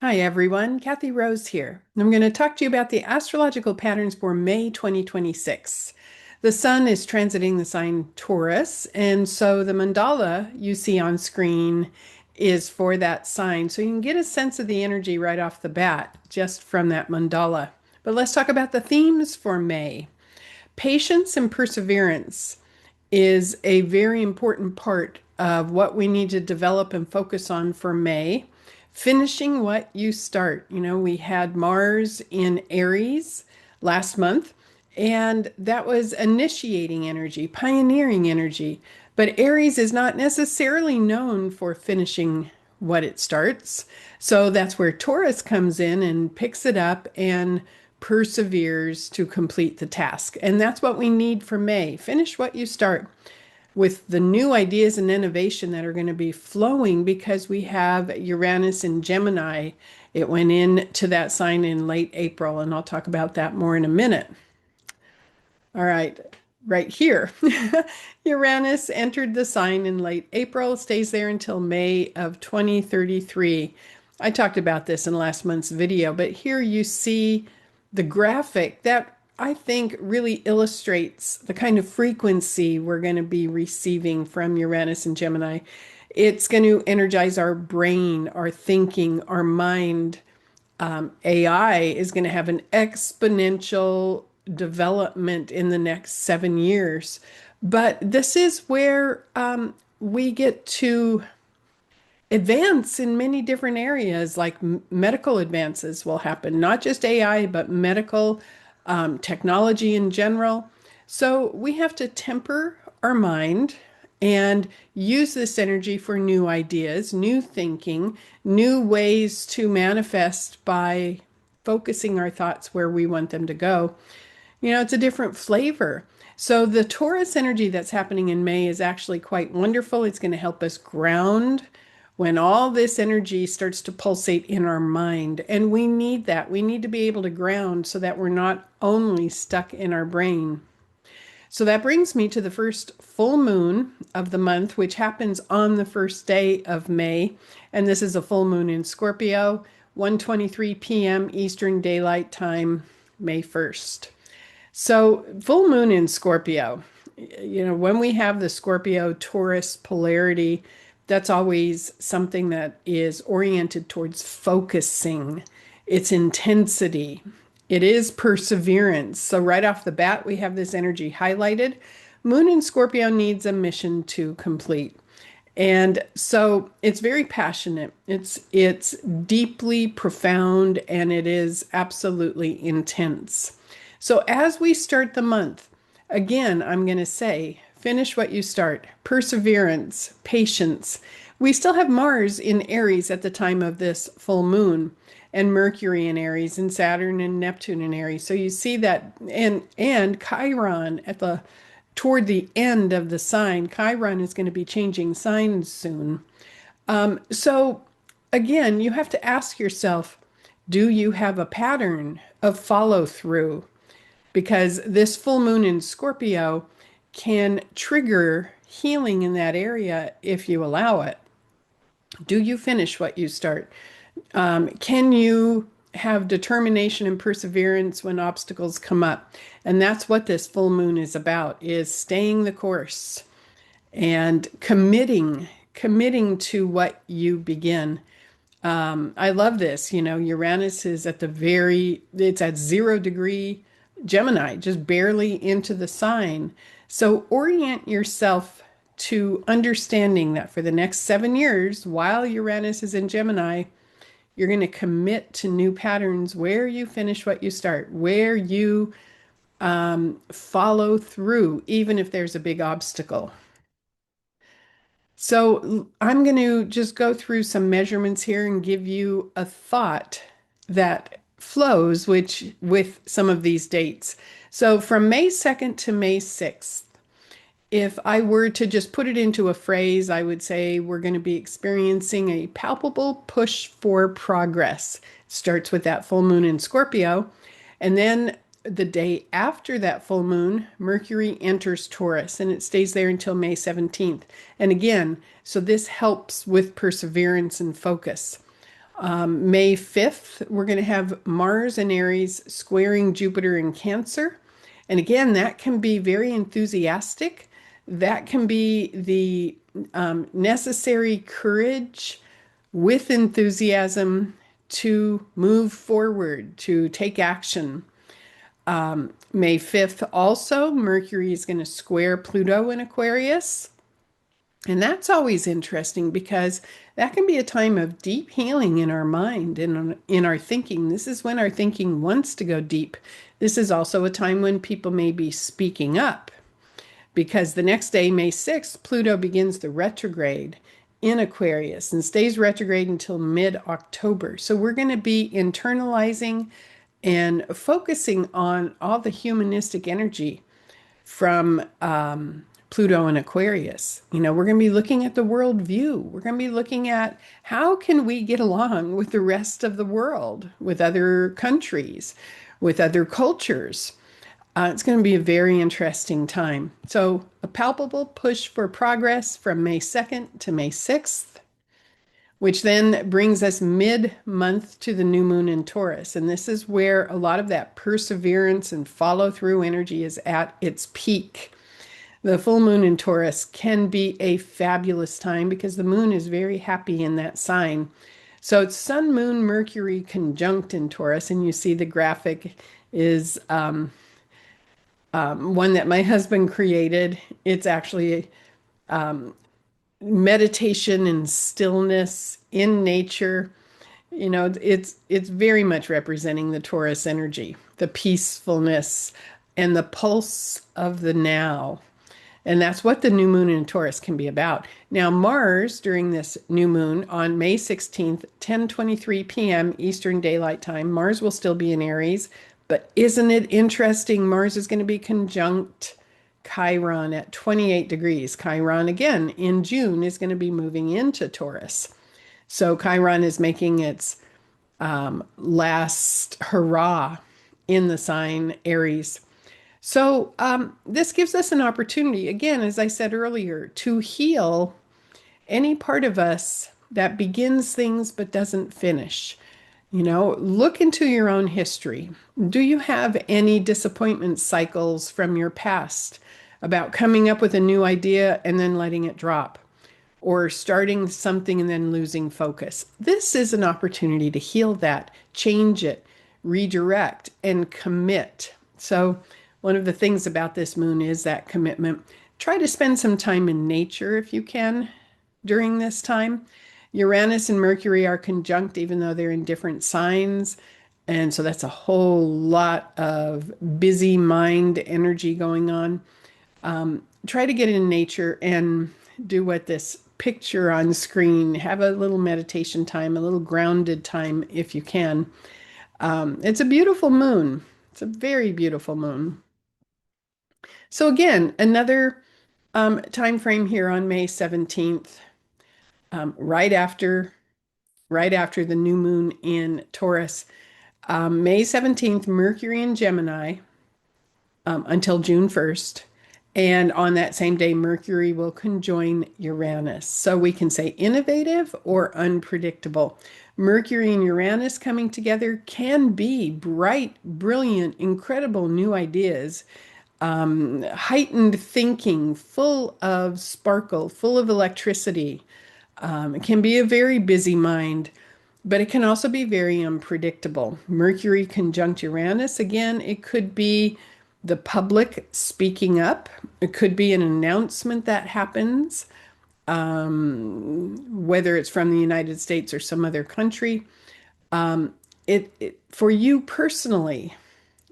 Hi everyone, Kathy Rose here. I'm going to talk to you about the astrological patterns for May 2026. The sun is transiting the sign Taurus, and so the mandala you see on screen is for that sign. So you can get a sense of the energy right off the bat just from that mandala. But let's talk about the themes for May. Patience and perseverance is a very important part of what we need to develop and focus on for May. Finishing what you start. We had Mars in Aries last month, and that was initiating energy, pioneering energy. But Aries is not necessarily known for finishing what it starts. So that's where Taurus comes in and picks it up and perseveres to complete the task. And that's what we need for May. Finish what you start with the new ideas and innovation that are going to be flowing because we have Uranus in Gemini. It went into that sign in late April, and I'll talk about that more in a minute. All right, right here. Uranus entered the sign in late April, stays there until May of 2033. I talked about this in last month's video, but here you see the graphic that I think really illustrates the kind of frequency we're going to be receiving from Uranus and Gemini. It's going to energize our brain, our thinking, our mind. AI is going to have an exponential development in the next 7 years. But this is where we get to advance in many different areas, like medical advances will happen, not just AI, but medical technology in general. So we have to temper our mind and use this energy for new ideas, new thinking, new ways to manifest by focusing our thoughts where we want them to go. It's a different flavor. So the Taurus energy that's happening in May is actually quite wonderful. It's going to help us ground when all this energy starts to pulsate in our mind. And we need that. We need to be able to ground so that we're not only stuck in our brain. So that brings me to the first full moon of the month, which happens on the first day of May. And this is a full moon in Scorpio, 1:23 p.m. Eastern Daylight Time, May 1st. So full moon in Scorpio, when we have the Scorpio Taurus polarity, that's always something that is oriented towards focusing, its intensity. It is perseverance. So right off the bat, we have this energy highlighted. Moon in Scorpio needs a mission to complete. And so it's very passionate. It's deeply profound, and it is absolutely intense. So as we start the month, again, I'm going to say, finish what you start. Perseverance, patience. We still have Mars in Aries at the time of this full moon, and Mercury in Aries, and Saturn and Neptune in Aries. So you see that, and Chiron toward the end of the sign. Chiron is going to be changing signs soon. So again, you have to ask yourself, do you have a pattern of follow through? Because this full moon in Scorpio can trigger healing in that area if you allow it. Do you finish what you start? Can you have determination and perseverance when obstacles come up? And that's what this full moon is about, is staying the course and committing to what you begin. I love this. Uranus is it's at 0 degree Gemini, just barely into the sign. So orient yourself to understanding that for the next 7 years, while Uranus is in Gemini, you're going to commit to new patterns where you finish what you start, where you follow through, even if there's a big obstacle. So I'm going to just go through some measurements here and give you a thought that flows with some of these dates. So from May 2nd to May 6th, if I were to just put it into a phrase, I would say we're going to be experiencing a palpable push for progress. It starts with that full moon in Scorpio, and then the day after that full moon, Mercury enters Taurus, and it stays there until May 17th. And again, so this helps with perseverance and focus. May 5th, we're going to have Mars and Aries squaring Jupiter in Cancer. And again, that can be very enthusiastic. That can be the necessary courage with enthusiasm to move forward, to take action. May 5th, also, Mercury is going to square Pluto in Aquarius. And that's always interesting because that can be a time of deep healing in our mind and in our thinking. This is when our thinking wants to go deep. This is also a time when people may be speaking up because the next day, May 6th, Pluto begins the retrograde in Aquarius and stays retrograde until mid-October. So we're going to be internalizing and focusing on all the humanistic energy from Pluto and Aquarius. We're going to be looking at the world view. We're going to be looking at how can we get along with the rest of the world, with other countries, with other cultures. It's going to be a very interesting time. So a palpable push for progress from May 2nd to May 6th, which then brings us mid-month to the new moon in Taurus. And this is where a lot of that perseverance and follow-through energy is at its peak. The full moon in Taurus can be a fabulous time because the moon is very happy in that sign. So it's Sun, Moon, Mercury conjunct in Taurus, and you see the graphic is one that my husband created. It's actually meditation and stillness in nature. It's very much representing the Taurus energy, the peacefulness and the pulse of the now. And that's what the new moon in Taurus can be about. Now, Mars during this new moon on May 16th, 10:23 p.m. Eastern Daylight Time, Mars will still be in Aries. But isn't it interesting? Mars is going to be conjunct Chiron at 28 degrees. Chiron, again, in June, is going to be moving into Taurus. So Chiron is making its last hurrah in the sign Aries. So this gives us an opportunity, again, as I said earlier, to heal any part of us that begins things but doesn't finish. Look into your own history. Do you have any disappointment cycles from your past about coming up with a new idea and then letting it drop, or starting something and then losing focus? This is an opportunity to heal that, change it, redirect, and commit. So one of the things about this moon is that commitment. Try to spend some time in nature if you can during this time. Uranus and Mercury are conjunct, even though they're in different signs. And so that's a whole lot of busy mind energy going on. Try to get in nature and do what this picture on screen, have a little meditation time, a little grounded time if you can. It's a beautiful moon. It's a very beautiful moon. So again, another time frame here on May 17th, um, right after right after the new moon in Taurus. May 17th, Mercury in Gemini until June 1st. And on that same day, Mercury will conjoin Uranus. So we can say innovative or unpredictable. Mercury and Uranus coming together can be bright, brilliant, incredible new ideas, heightened thinking, full of sparkle, full of electricity. It can be a very busy mind, but it can also be very unpredictable. Mercury conjunct Uranus, again, it could be the public speaking up. It could be an announcement that happens, whether it's from the United States or some other country. For you personally,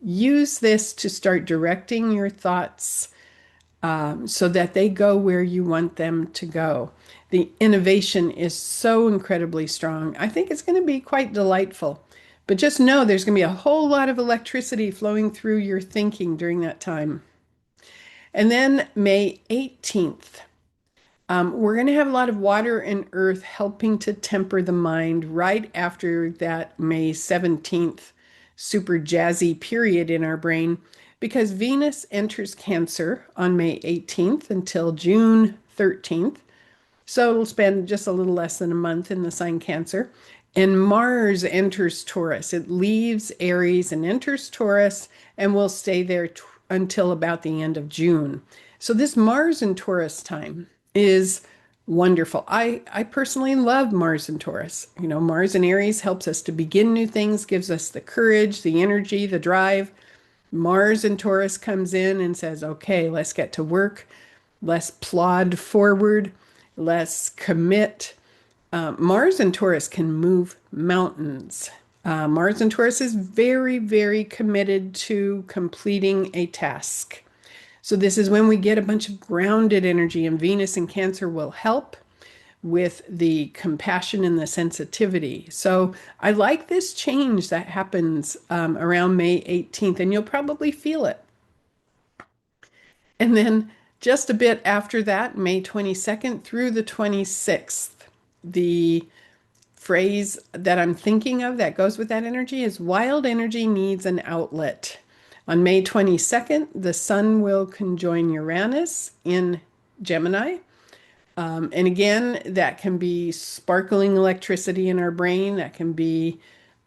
use this to start directing your thoughts so that they go where you want them to go. The innovation is so incredibly strong. I think it's going to be quite delightful. But just know there's going to be a whole lot of electricity flowing through your thinking during that time. And then May 18th, we're going to have a lot of water and earth helping to temper the mind right after that May 17th super jazzy period in our brain, because Venus enters Cancer on May 18th until June 13th. So it'll spend just a little less than a month in the sign Cancer. And Mars enters Taurus. It leaves Aries and enters Taurus and will stay there until about the end of June. So this Mars in Taurus time is wonderful. I personally love Mars in Taurus. You know, Mars in Aries helps us to begin new things, gives us the courage, the energy, the drive. Mars in Taurus comes in and says, okay, let's get to work. Let's plod forward. Let's commit. Mars and Taurus can move mountains. Mars and Taurus is very, very committed to completing a task. So, this is when we get a bunch of grounded energy, and Venus in Cancer will help with the compassion and the sensitivity. So, I like this change that happens around May 18th, and you'll probably feel it. And then just a bit after that, May 22nd through the 26th, the phrase that I'm thinking of that goes with that energy is wild energy needs an outlet. On May 22nd, the sun will conjoin Uranus in Gemini. And again, that can be sparkling electricity in our brain, that can be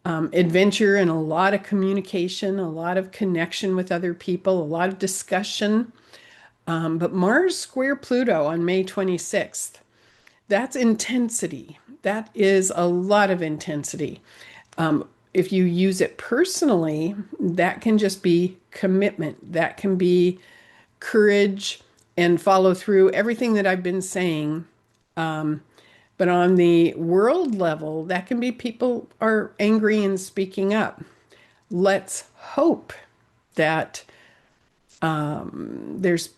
adventure and a lot of communication, a lot of connection with other people, a lot of discussion. But Mars square Pluto on May 26th, that's intensity. That is a lot of intensity. If you use it personally, that can just be commitment. That can be courage and follow through everything that I've been saying. But on the world level, that can be people are angry and speaking up. Let's hope that there's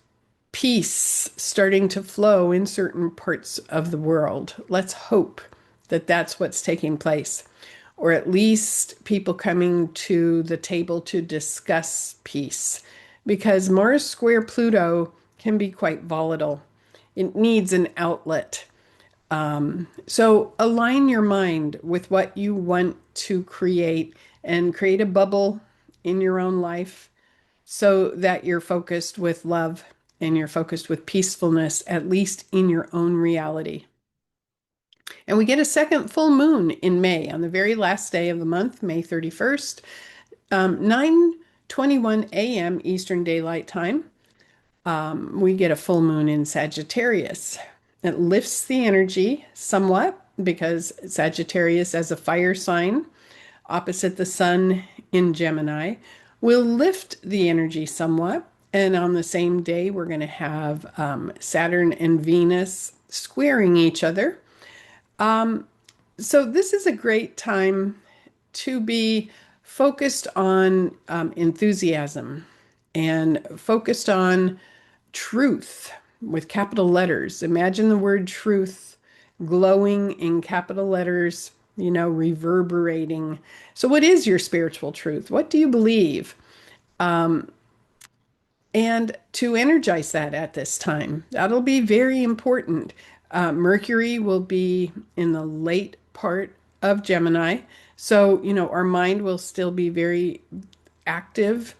peace starting to flow in certain parts of the world. Let's hope that that's what's taking place, or at least people coming to the table to discuss peace, because Mars square Pluto can be quite volatile. It needs an outlet. So align your mind with what you want to create and create a bubble in your own life so that you're focused with love and you're focused with peacefulness, at least in your own reality. And we get a second full moon in May on the very last day of the month, May 31st, 9:21 a.m. Eastern Daylight Time. We get a full moon in Sagittarius. It lifts the energy somewhat because Sagittarius, as a fire sign, opposite the sun in Gemini, will lift the energy somewhat. And on the same day, we're going to have Saturn and Venus squaring each other. So this is a great time to be focused on enthusiasm and focused on truth with capital letters. Imagine the word truth glowing in capital letters, you know, reverberating. So, what is your spiritual truth? What do you believe? And to energize that at this time, that'll be very important. Mercury will be in the late part of Gemini. So, you know, our mind will still be very active,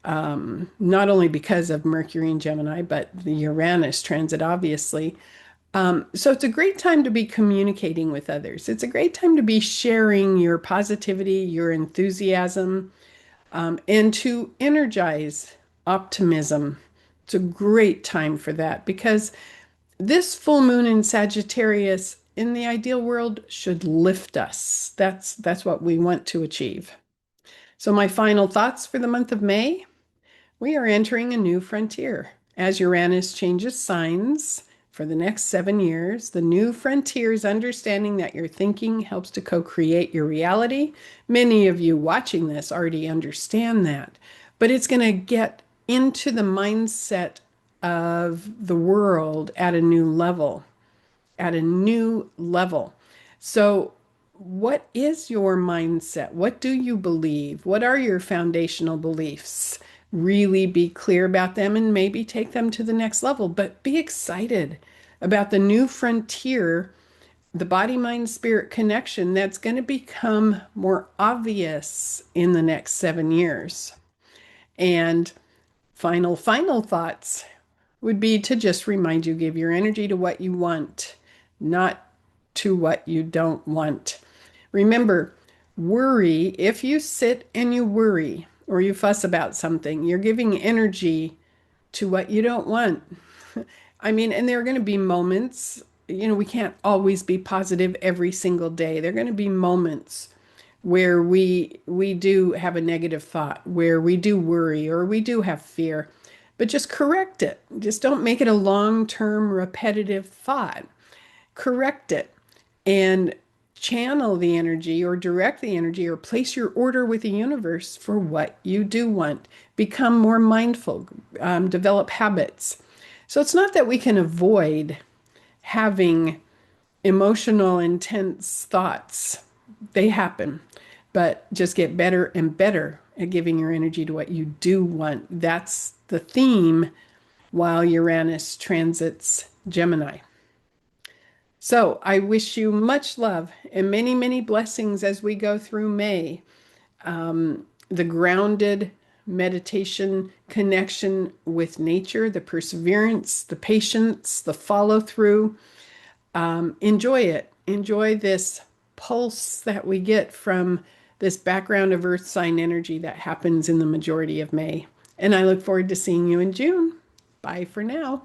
not only because of Mercury in Gemini, but the Uranus transit, obviously. So it's a great time to be communicating with others. It's a great time to be sharing your positivity, your enthusiasm, and to energize optimism. It's a great time for that because this full moon in Sagittarius in the ideal world should lift us. That's what we want to achieve. So my final thoughts for the month of May, we are entering a new frontier. As Uranus changes signs for the next 7 years, the new frontier is understanding that your thinking helps to co-create your reality. Many of you watching this already understand that, but it's going to get into the mindset of the world at a new level, at a new level. So what is your mindset? What do you believe? What are your foundational beliefs? Really be clear about them and maybe take them to the next level, but be excited about the new frontier, the body, mind, spirit connection that's going to become more obvious in the next 7 years. And final thoughts would be to just remind you, give your energy to what you want. not to what you don't want. Remember, worry, if you sit and you worry or you fuss about something, you're giving energy to what you don't want. I mean, and there are going to be moments, we can't always be positive every single day. There are going to be moments where we do have a negative thought, where we do worry or we do have fear, but just correct it. Just don't make it a long-term repetitive thought. Correct it and channel the energy or direct the energy or place your order with the universe for what you do want. Become more mindful, develop habits. So it's not that we can avoid having emotional, intense thoughts. They happen, but just get better and better at giving your energy to what you do want. That's the theme while Uranus transits Gemini. So I wish you much love and many, many blessings as we go through May. The grounded meditation connection with nature, the perseverance, the patience, the follow through. Enjoy it. Enjoy this pulse that we get from this background of earth sign energy that happens in the majority of May. And I look forward to seeing you in June. Bye for now.